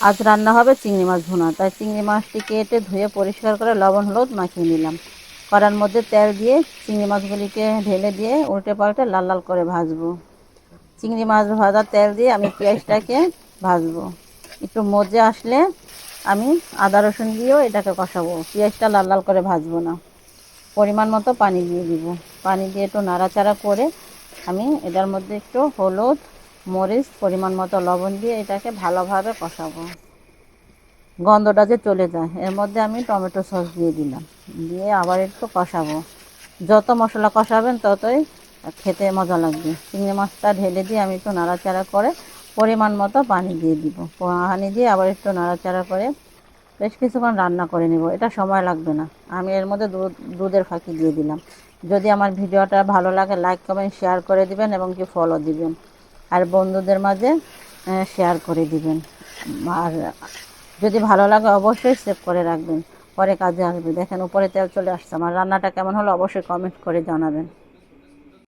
আজ রান্না হবে চিংড়ি মাছ ভুনা। তাই চিংড়ি মাছটি কেটে ধুয়ে পরিষ্কার করে লবণ হলুদ মাখিয়ে নিলাম। কড়ার মধ্যে তেল দিয়ে চিংড়ি মাছগুলিকে ঢেলে দিয়ে উল্টে পাল্টে লাল লাল করে ভাজবো। চিংড়ি মাছ ভাজার তেল দিয়ে আমি পেঁয়াজটাকে ভাজবো। একটু মজে আসলে আমি আদা রসুন দিয়েও এটাকে কষাবো। পেঁয়াজটা লাল লাল করে ভাজবো না। পরিমাণ মতো পানি দিয়ে দিব। পানি দিয়ে একটু নাড়াচাড়া করে আমি এটার মধ্যে একটু হলুদ, মরিচ, পরিমাণ মতো লবণ দিয়ে এটাকে ভালোভাবে কষাবো। গন্ধটা যে চলে যায়, এর মধ্যে আমি টমেটো সস দিয়ে দিলাম। দিয়ে আবার একটু কষাবো। যত মশলা কষাবেন ততই খেতে মজা লাগবে। চিংড়ি মাছটা ঢেলে দিয়ে আমি একটু নাড়াচাড়া করে পরিমাণ মতো পানি দিয়ে দিব। পানি দিয়ে আবার একটু নাড়াচাড়া করে বেশ কিছুক্ষণ রান্না করে নেব। এটা সময় লাগবে না। আমি এর মধ্যে দুধের ফাঁকি দিয়ে দিলাম। যদি আমার ভিডিওটা ভালো লাগে লাইক কমেন্ট শেয়ার করে দিবেন এবং কি ফলো দিবেন, আর বন্ধুদের মাঝে শেয়ার করে দিবেন। আর যদি ভালো লাগে অবশ্যই সেভ করে রাখবেন, পরে কাজে আসবে। দেখেন উপরে তেল চলে আসছে। আমার রান্নাটা কেমন হলো অবশ্যই কমেন্ট করে জানাবেন।